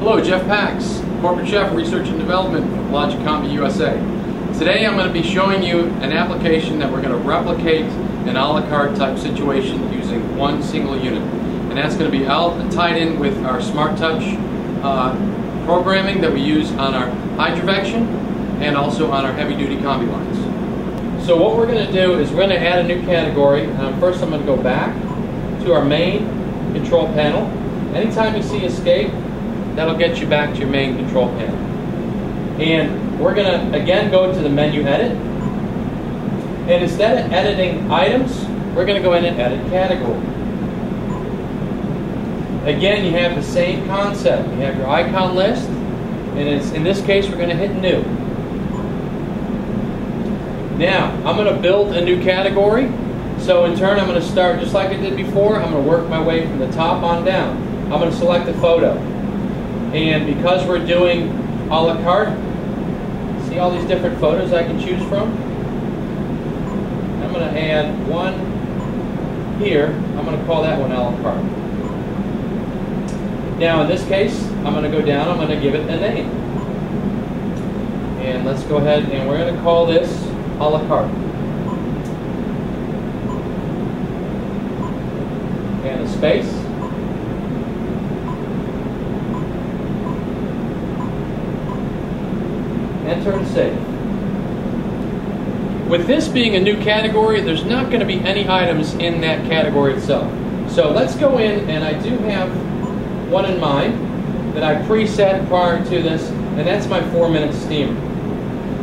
Hello, Jeff Pax, Corporate Chef, Research and Development of Blodgett Combi USA. Today I'm going to be showing you an application that we're going to replicate an a la carte type situation using one single unit. And that's going to be all tied in with our SmartTouch programming that we use on our hydrovection and also on our heavy-duty combi lines. So what we're going to do is we're going to add a new category. First I'm going to go back to our main control panel. Anytime you see escape, that'll get you back to your main control panel. And we're going to again go to the menu edit. And instead of editing items, we're going to go in and edit category. Again, you have the same concept. You have your icon list, and in this case we're going to hit new. Now, I'm going to build a new category. So in turn, I'm going to start just like I did before. I'm going to work my way from the top on down. I'm going to select a photo. And because we're doing a la carte, see all these different photos I can choose from? I'm going to add one here. I'm going to call that one a la carte. Now in this case, I'm going to go down, I'm going to give it a name. And let's go ahead and we're going to call this a la carte. And a space. Enter and save. With this being a new category, there's not going to be any items in that category itself. So let's go in, and I do have one in mind that I preset prior to this, and that's my 4-minute steamer.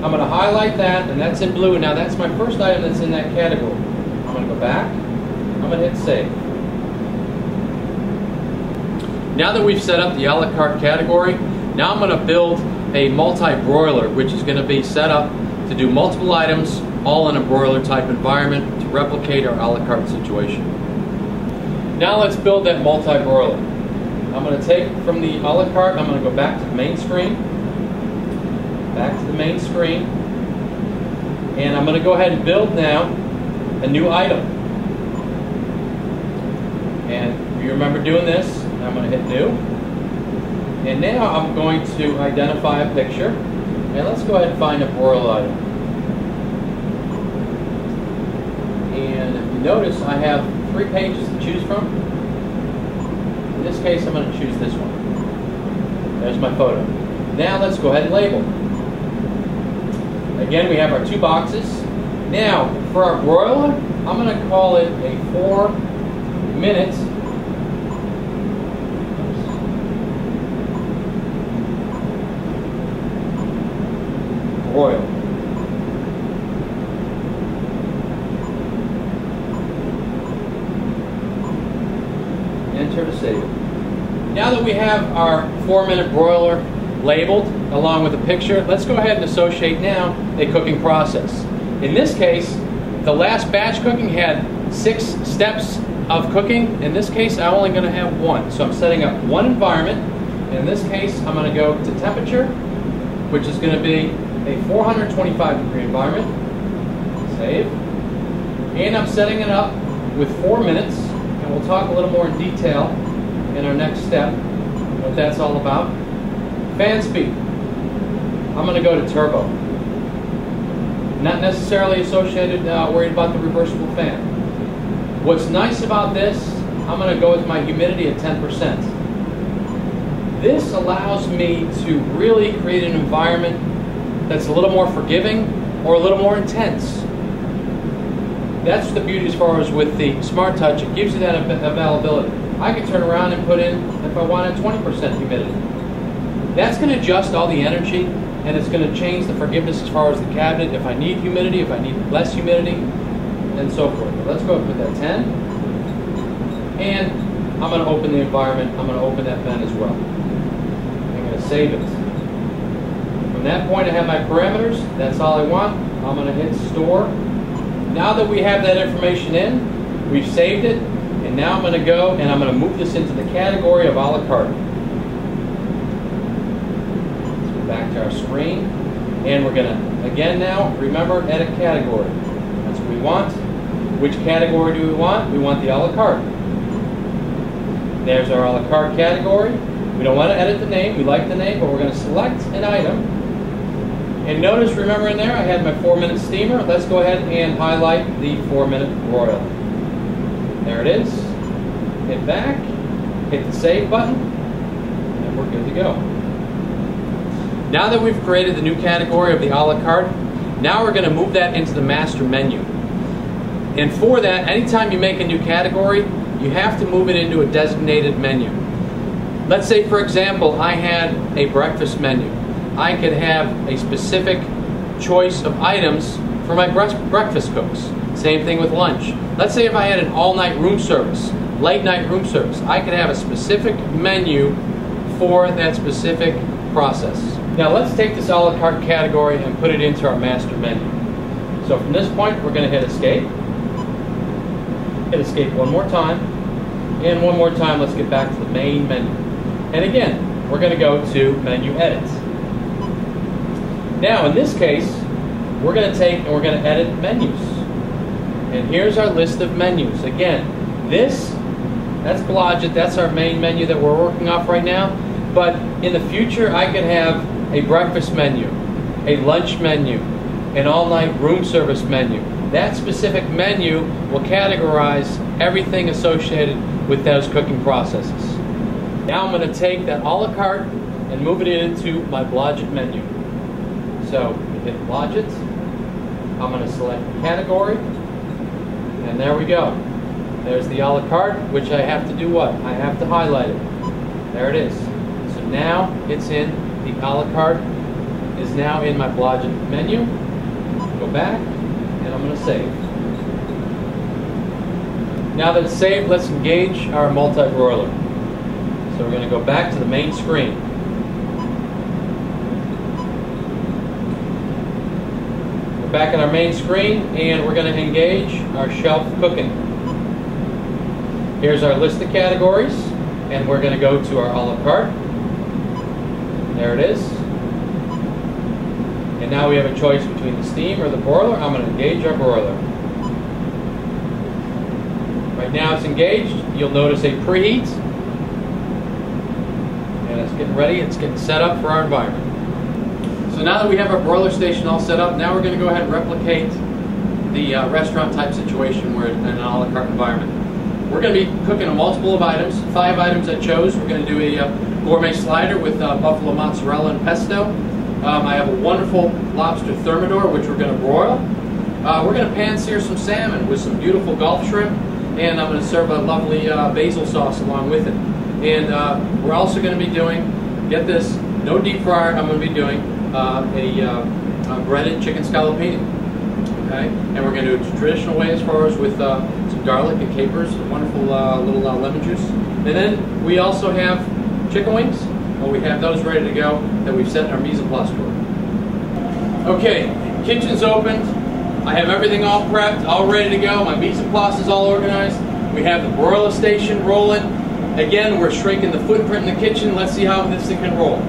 I'm going to highlight that, and that's in blue. Now that's my first item that's in that category. I'm going to go back. I'm going to hit save. Now that we've set up the a la carte category, now I'm going to build a multi-broiler, which is going to be set up to do multiple items, all in a broiler type environment to replicate our a la carte situation. Now let's build that multi-broiler. I'm going to take from the a la carte, I'm going to go back to the main screen, and I'm going to go ahead and build now a new item. And you remember doing this, I'm going to hit new. And now I'm going to identify a picture, and let's go ahead and find a broiler item. And if you notice, I have 3 pages to choose from. In this case, I'm going to choose this one. There's my photo. Now let's go ahead and label. Again, we have our 2 boxes. Now, for our broiler, I'm going to call it a 4-minute broil. Enter to save it. Now that we have our 4-minute broiler labeled along with a picture, let's go ahead and associate now a cooking process. In this case, the last batch cooking had 6 steps of cooking. In this case, I'm only going to have 1. So I'm setting up 1 environment. In this case, I'm going to go to temperature, which is going to be a 425-degree environment. Save. And I'm setting it up with 4 minutes, and we'll talk a little more in detail in our next step, what that's all about. Fan speed. I'm going to go to turbo. Not necessarily associated, worried about the reversible fan. What's nice about this, I'm going to go with my humidity at 10%. This allows me to really create an environment that's a little more forgiving or a little more intense. That's the beauty as far as with the SmartTouch. It gives you that availability. I can turn around and put in, if I wanted, 20% humidity. That's going to adjust all the energy, and it's going to change the forgiveness as far as the cabinet, if I need humidity, if I need less humidity, and so forth. But let's go and put that 10. And I'm going to open the environment. I'm going to open that vent as well. I'm going to save it. From that point, I have my parameters. That's all I want. I'm going to hit store. Now that we have that information in, we've saved it, and now I'm going to go and I'm going to move this into the category of a la carte. Let's go back to our screen, and we're going to, again now, remember, edit category. That's what we want. Which category do we want? We want the a la carte. There's our a la carte category. We don't want to edit the name. We like the name, but we're going to select an item. And notice, remember in there, I had my 4-minute steamer. Let's go ahead and highlight the 4-minute broil. There it is. Hit back, hit the save button, and we're good to go. Now that we've created the new category of the a la carte, now we're going to move that into the master menu. And for that, anytime you make a new category, you have to move it into a designated menu. Let's say, for example, I had a breakfast menu. I could have a specific choice of items for my breakfast cooks. Same thing with lunch. Let's say if I had an all-night room service, late-night room service, I could have a specific menu for that specific process. Now let's take this a la carte category and put it into our master menu. So from this point, we're going to hit escape. Hit escape one more time. And one more time, let's get back to the main menu. And again, we're going to go to menu edit. Now in this case, we're going to take and we're going to edit menus. And here's our list of menus. Again, that's Blodgett, that's our main menu that we're working off right now. But in the future, I could have a breakfast menu, a lunch menu, an all-night room service menu. That specific menu will categorize everything associated with those cooking processes. Now I'm going to take that a la carte and move it into my Blodgett menu. So we hit Blodgett, I'm going to select the category, and there we go. There's the a la carte, which I have to do what? I have to highlight it. There it is. So now it's in the a la carte, is now in my Blodgett menu. Go back, and I'm going to save. Now that it's saved, let's engage our multi-broiler. So we're going to go back to the main screen. We're back in our main screen, and we're going to engage our shelf cooking. Here's our list of categories, and we're going to go to our a la carte. There it is. And now we have a choice between the steam or the broiler. I'm going to engage our broiler. Right now it's engaged. You'll notice a preheat. And it's getting ready. It's getting set up for our environment. So now that we have our broiler station all set up, now we're going to go ahead and replicate the restaurant type situation where it's in an a la carte environment. We're going to be cooking a multiple of items, 5 items I chose. We're going to do a gourmet slider with buffalo mozzarella and pesto. I have a wonderful lobster thermidor, which we're going to broil. We're going to pan sear some salmon with some beautiful Gulf shrimp, and I'm going to serve a lovely basil sauce along with it. And we're also going to be doing, get this, no deep fryer, I'm going to be doing a breaded chicken scallopini. Okay? And we're going to do it the traditional way as far as with some garlic and capers, a wonderful little lemon juice. And then we also have chicken wings. Well, we have those ready to go that we've set in our mise en place drawer. Okay, kitchen's opened. I have everything all prepped, all ready to go. My mise en place is all organized. We have the broiler station rolling. Again, we're shrinking the footprint in the kitchen. Let's see how this thing can roll.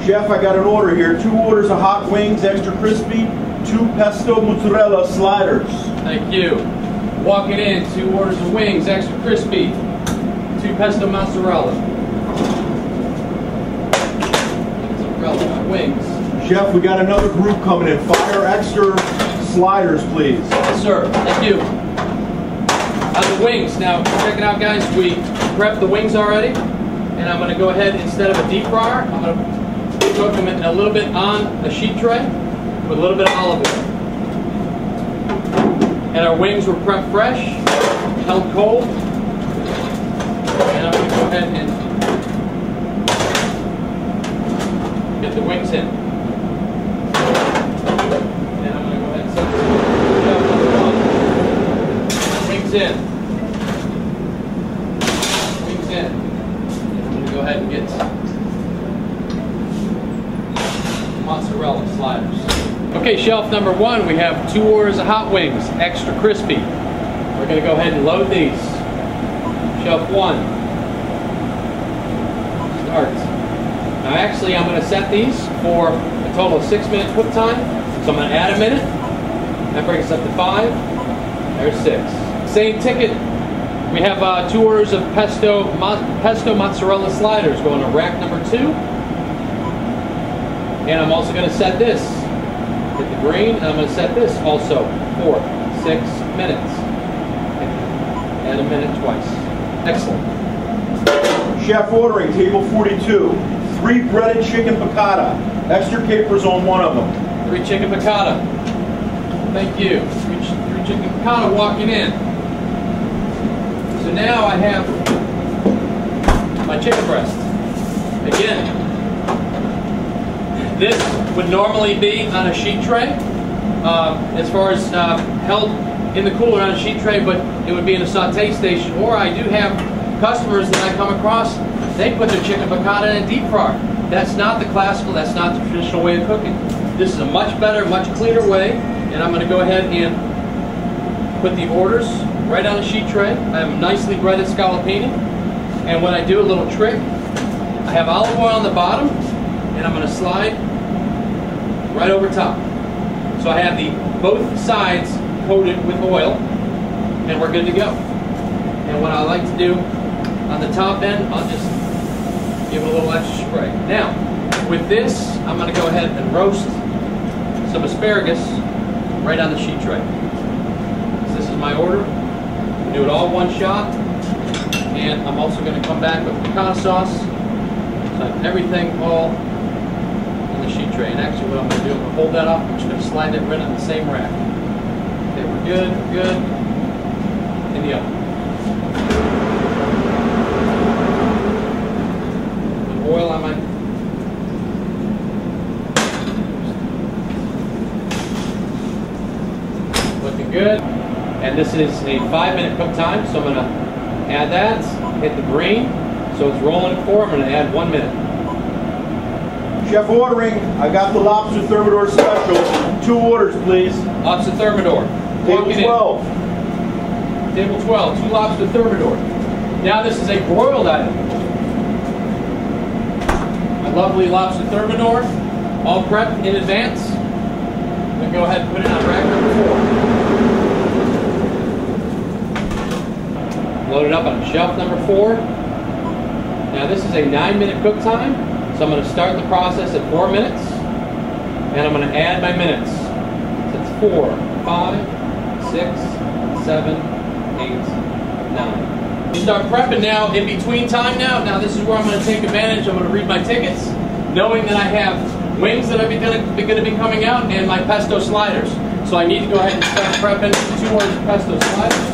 Chef, I got an order here. 2 orders of hot wings, extra crispy, 2 pesto mozzarella sliders. Thank you. Walking in, 2 orders of wings, extra crispy, 2 pesto mozzarella. Mozzarella wings. Chef, we got another group coming in. Fire extra sliders, please. Yes, sir. Thank you. The wings. Now, check it out, guys. We prepped the wings already, and I'm going to go ahead, instead of a deep fryer, I'm going to cook them a little bit on a sheet tray with a little bit of olive oil. And our wings were prepped fresh, held cold, and I'm going to go ahead and get the wings in. And I'm going to go ahead and set the wings in. Wings in. And I'm going to go ahead and get mozzarella sliders. Okay, shelf number 1, we have 2 orders of hot wings, extra crispy. We're going to go ahead and load these. Shelf 1. Start. Now actually I'm going to set these for a total of 6-minute cook time. So I'm going to add a minute. That brings us up to 5. There's 6. Same ticket We have 2 orders of pesto mozzarella sliders going to rack number 2. And I'm also going to set this. Hit the green, and I'm going to set this also for 6 minutes. And a minute twice. Excellent. Chef ordering, table 42. 3 breaded chicken piccata. Extra capers on one of them. 3 chicken piccata. Thank you. 3 chicken piccata walking in. So now I have my chicken breast. Again, this would normally be on a sheet tray, as far as held in the cooler on a sheet tray, but it would be in a saute station. Or I do have customers that I come across, they put their chicken piccata in a deep fryer. That's not the classical, that's not the traditional way of cooking. This is a much better, much cleaner way, and I'm going to go ahead and put the orders right on a sheet tray. I have nicely breaded scallopini, and when I do a little trick, I have olive oil on the bottom, and I'm going to slide right over top. So I have both sides coated with oil, and we're good to go. And what I like to do on the top end, I'll just give it a little extra spray. Now, with this, I'm going to go ahead and roast some asparagus right on the sheet tray. So this is my order. Do it all one shot, and I'm also going to come back with piccata sauce. So everything all on the sheet tray. And actually, what I'm going to do, I'm going to hold that up. I'm just going to slide it right on the same rack. Okay, we're good. We're good. In the oven. Oil on my looking good, and this is a 5-minute cook time, so I'm going to add that, hit the green, so it's rolling at 4. I'm going to add 1 minute. Chef ordering, I got the Lobster Thermidor special. 2 orders, please. Lobster Thermidor. Table 12. Table 12, 2 Lobster Thermidor. Now this is a broiled item. Lovely Lobster Thermidor, all prepped in advance. Then go ahead and put it on rack number 4. Load it up on shelf number 4. Now this is a 9-minute cook time, so I'm going to start the process at 4 minutes, and I'm going to add my minutes. So it's 4, 5, 6, 7, 8, 9. Start prepping now, in between time now. Now this is where I'm going to take advantage. I'm going to read my tickets, knowing that I have wings that are going to be coming out and my pesto sliders. So I need to go ahead and start prepping 2 orders of pesto sliders.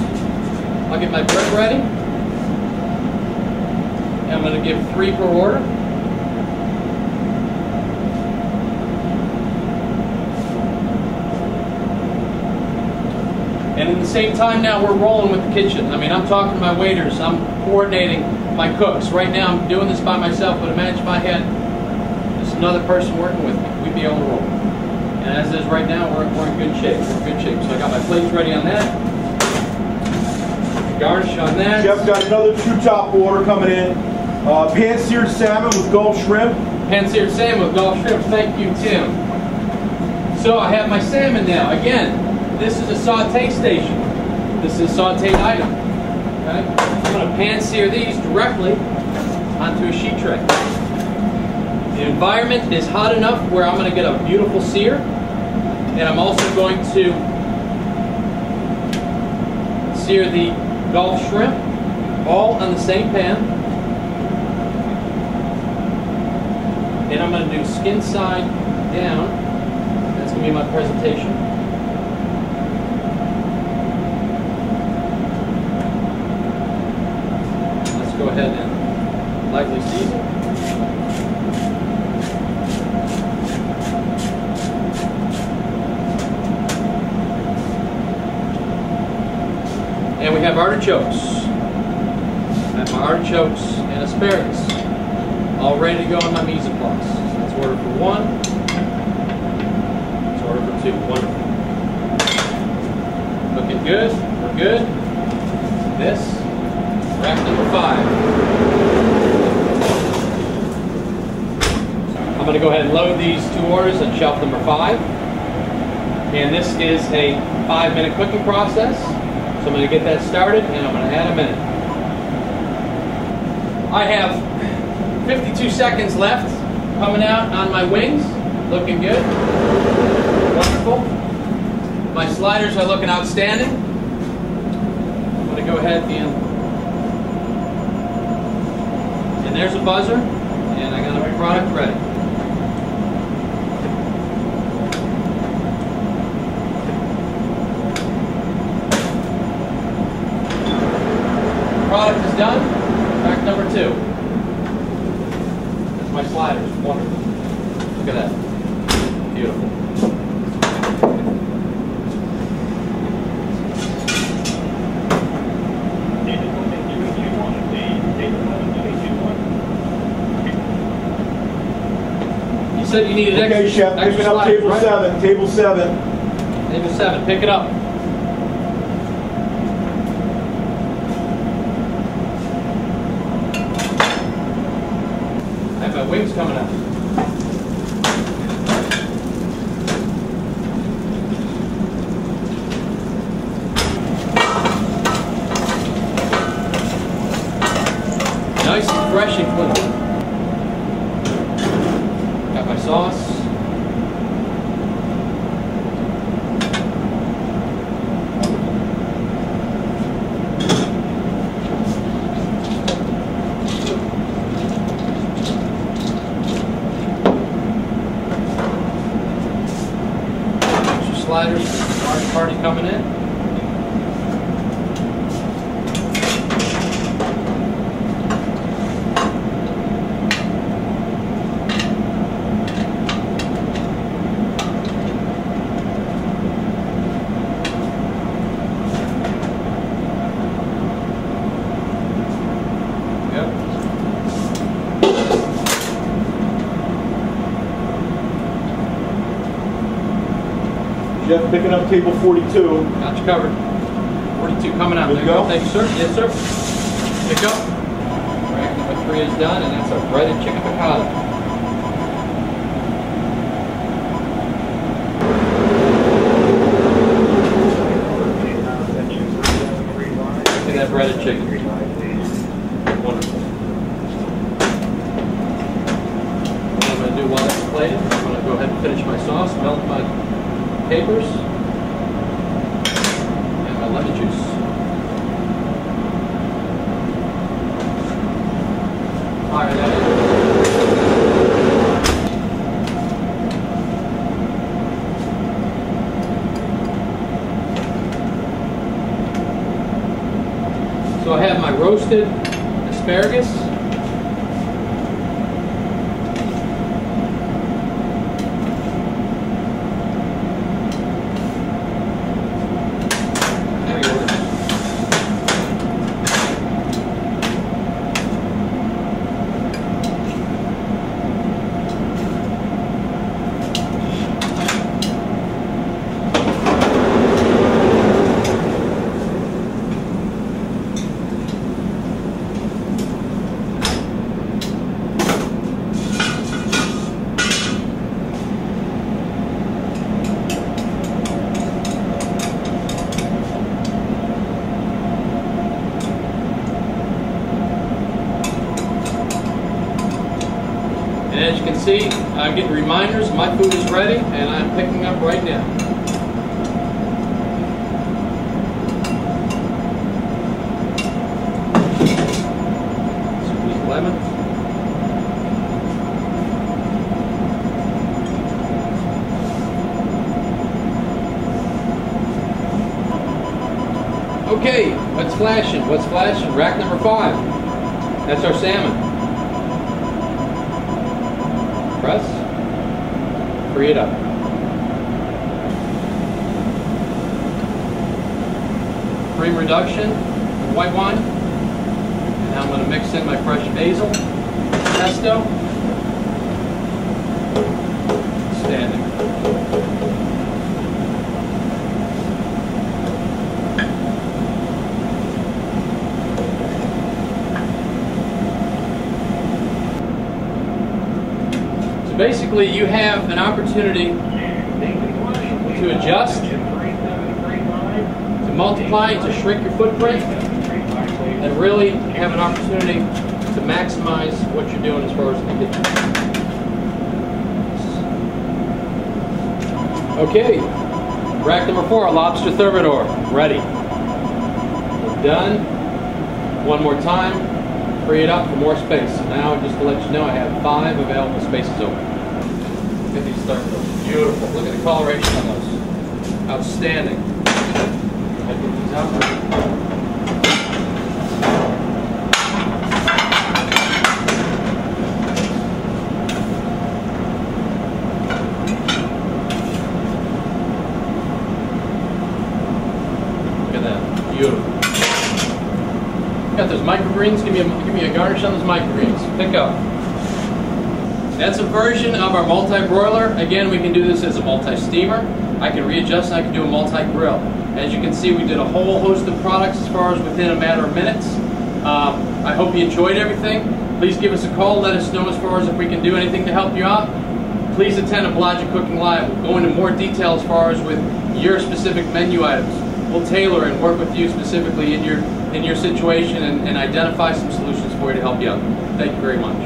I'll get my bread ready. And I'm going to give 3 per order. And at the same time now, we're rolling with the kitchen. I mean, I'm talking to my waiters. I'm coordinating my cooks. Right now, I'm doing this by myself, but imagine if I had just another person working with me. We'd be on the roll. And as is right now, we're in good shape. We're in good shape. So I got my plates ready on that. Garnish on that. Chef got another 2-top order coming in. Pan-seared salmon with Gulf shrimp. Pan-seared salmon with Gulf shrimp. Thank you, Tim. So I have my salmon now. Again, this is a saute station. This is a sauteed item. Okay? I'm going to pan-sear these directly onto a sheet tray. The environment is hot enough where I'm going to get a beautiful sear, and I'm also going to sear the Gulf shrimp all on the same pan. And I'm going to do skin side down. That's going to be my presentation. Go ahead and lightly season. And we have artichokes. I have my artichokes and asparagus all ready to go on my mise en place. Let's order for 1. Let's order for 2. Wonderful. Looking good. We're good. This. Rack number 5. I'm going to go ahead and load these 2 orders on shelf number 5. And this is a 5-minute cooking process. So I'm going to get that started and I'm going to add them in. I have 52 seconds left coming out on my wings. Looking good. Wonderful. My sliders are looking outstanding. I'm going to go ahead and there's a buzzer, and I got a product ready. Product is done. Rack number 2. That's my sliders. Wonderful. Look at that. Beautiful. You said you needed extra. Okay, Chef, extra picking up sliders, table right? 7. Table 7. Table 7. Pick it up. I have my wings coming up. Nice and fresh and clean. Got my sauce. Extra sliders, large party coming in. Jeff, picking up table 42. Got you covered. 42 coming out. Good There you go. go. Thank you, sir. Yes, sir. Pick up. Rack number 3 is done, and that's our breaded chicken piccata. Look at that breaded chicken. Wonderful. What I'm going to do while it's plated, I'm going to go ahead and finish my sauce, melt my capers, and my lemon juice. Fire that in. So I have my roasted asparagus. And as you can see, I'm getting reminders, my food is ready, and I'm picking up right now. Squeeze lemon. Okay, what's flashing? What's flashing? Rack number 5. That's our salmon. Press, free it up. Cream reduction, white wine. And now I'm going to mix in my fresh basil, pesto, standing. Basically, you have an opportunity to adjust, to multiply, to shrink your footprint, and really have an opportunity to maximize what you're doing as far as the kitchen. Okay, rack number 4, Lobster Thermidor, ready. We're done. One more time, free it up for more space. Now, just to let you know, I have 5 available spaces open. Look at these Thermidors, beautiful. Look at the coloration on those, outstanding. I put these out. Beautiful. Got those microgreens. Give me a garnish on those microgreens. Pick up. That's a version of our multi-broiler. Again, we can do this as a multi-steamer. I can readjust. I can do a multi-grill. As you can see, we did a whole host of products as far as within a matter of minutes. I hope you enjoyed everything. Please give us a call. Let us know as far as if we can do anything to help you out. Please attend a Blodgett Cooking Live. We'll go into more detail as far as with your specific menu items. We'll tailor and work with you specifically in your situation and identify some solutions for you to help you out. Thank you very much.